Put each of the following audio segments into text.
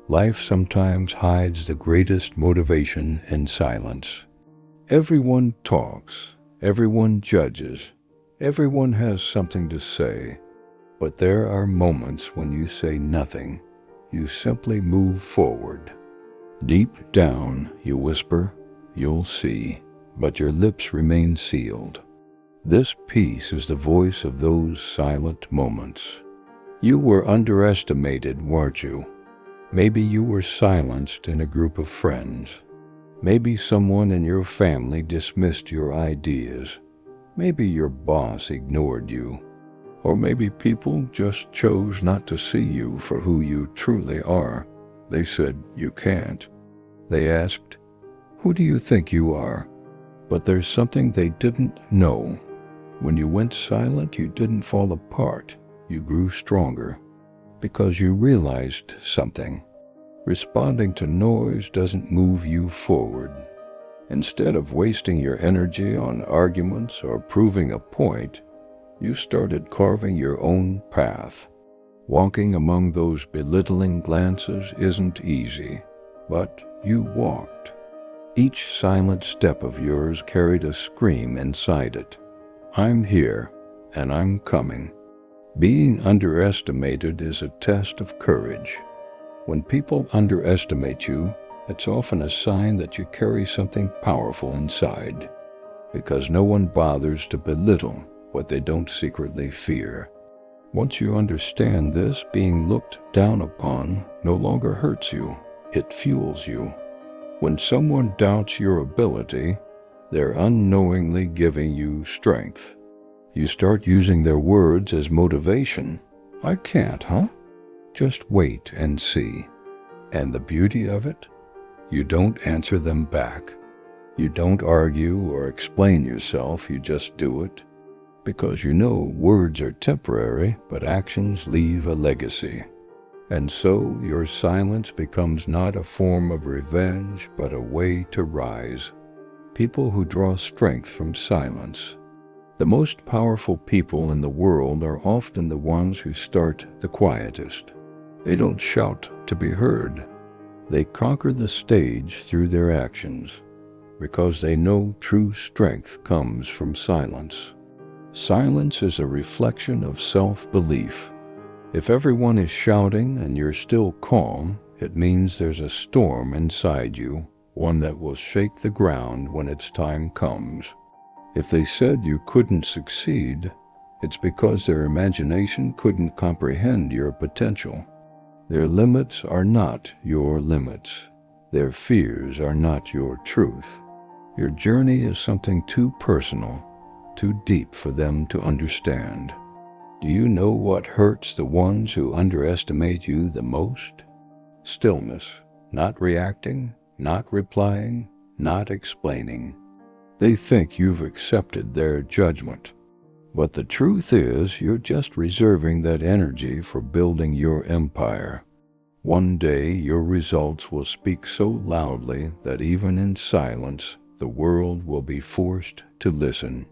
Life sometimes hides the greatest motivation in silence. Everyone talks, everyone judges, everyone has something to say, but there are moments when you say nothing. You simply move forward. Deep down, you whisper, "You'll see," but your lips remain sealed. This peace is the voice of those silent moments. You were underestimated, weren't you? Maybe you were silenced in a group of friends. Maybe someone in your family dismissed your ideas. Maybe your boss ignored you. Or maybe people just chose not to see you for who you truly are. They said, "You can't." They asked, "Who do you think you are?" But there's something they didn't know. When you went silent, you didn't fall apart. You grew stronger. Because you realized something. Responding to noise doesn't move you forward. Instead of wasting your energy on arguments or proving a point, you started carving your own path. Walking among those belittling glances isn't easy, but you walked. Each silent step of yours carried a scream inside it. "I'm here, and I'm coming." Being underestimated is a test of courage. When people underestimate you, it's often a sign that you carry something powerful inside, because no one bothers to belittle what they don't secretly fear. Once you understand this, being looked down upon no longer hurts you, it fuels you. When someone doubts your ability, they're unknowingly giving you strength. You start using their words as motivation. "I can't, huh? Just wait and see." And the beauty of it? You don't answer them back. You don't argue or explain yourself, you just do it. Because you know words are temporary, but actions leave a legacy. And so your silence becomes not a form of revenge, but a way to rise. People who draw strength from silence. The most powerful people in the world are often the ones who start the quietest. They don't shout to be heard. They conquer the stage through their actions, because they know true strength comes from silence. Silence is a reflection of self-belief. If everyone is shouting and you're still calm, it means there's a storm inside you, one that will shake the ground when its time comes. If they said you couldn't succeed, it's because their imagination couldn't comprehend your potential. Their limits are not your limits. Their fears are not your truth. Your journey is something too personal, too deep for them to understand. Do you know what hurts the ones who underestimate you the most? Stillness, not reacting, not replying, not explaining. They think you've accepted their judgment. But the truth is, you're just reserving that energy for building your empire. One day, your results will speak so loudly that even in silence, the world will be forced to listen.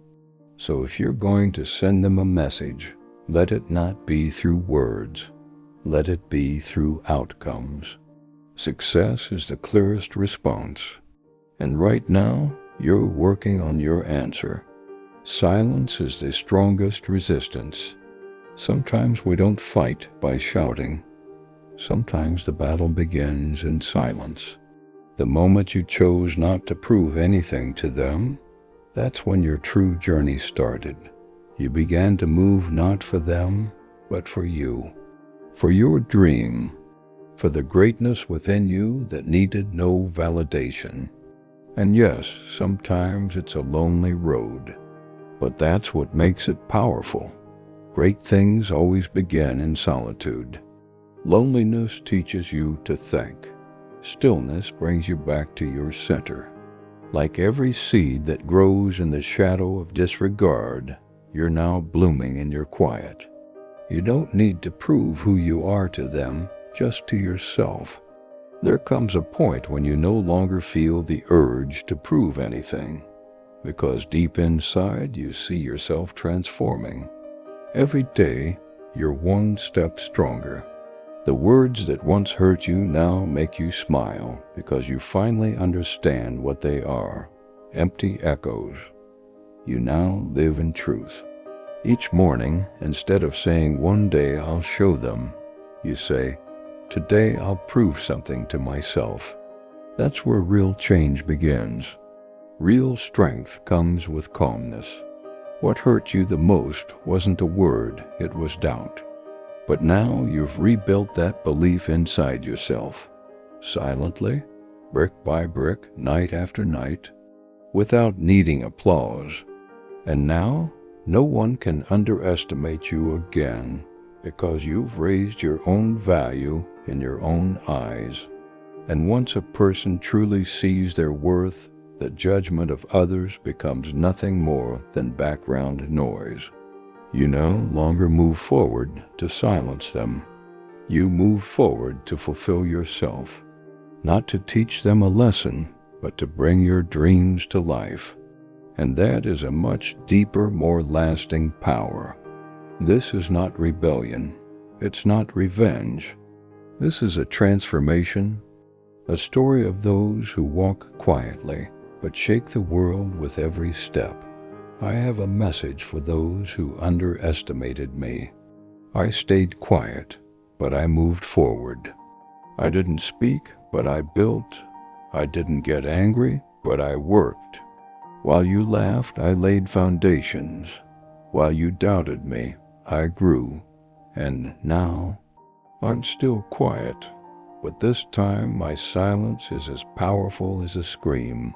So if you're going to send them a message, let it not be through words. Let it be through outcomes. Success is the clearest response. And right now, you're working on your answer. Silence is the strongest resistance. Sometimes we don't fight by shouting. Sometimes the battle begins in silence. The moment you chose not to prove anything to them, that's when your true journey started. You began to move not for them, but for you. For your dream. For the greatness within you that needed no validation. And yes, sometimes it's a lonely road, but that's what makes it powerful. Great things always begin in solitude. Loneliness teaches you to think. Stillness brings you back to your center. Like every seed that grows in the shadow of disregard, you're now blooming in your quiet. You don't need to prove who you are to them, just to yourself. There comes a point when you no longer feel the urge to prove anything, because deep inside you see yourself transforming. Every day, you're one step stronger. The words that once hurt you now make you smile because you finally understand what they are, empty echoes. You now live in truth. Each morning, instead of saying, "One day I'll show them," you say, "Today I'll prove something to myself." That's where real change begins. Real strength comes with calmness. What hurt you the most wasn't a word, it was doubt. But now you've rebuilt that belief inside yourself, silently, brick by brick, night after night, without needing applause. And now, no one can underestimate you again because you've raised your own value in your own eyes. And once a person truly sees their worth, the judgment of others becomes nothing more than background noise. You no longer move forward to silence them. You move forward to fulfill yourself, not to teach them a lesson, but to bring your dreams to life. And that is a much deeper, more lasting power. This is not rebellion. It's not revenge. This is a transformation, a story of those who walk quietly, but shake the world with every step. I have a message for those who underestimated me. I stayed quiet, but I moved forward. I didn't speak, but I built. I didn't get angry, but I worked. While you laughed, I laid foundations. While you doubted me, I grew. And now, I'm still quiet, but this time my silence is as powerful as a scream.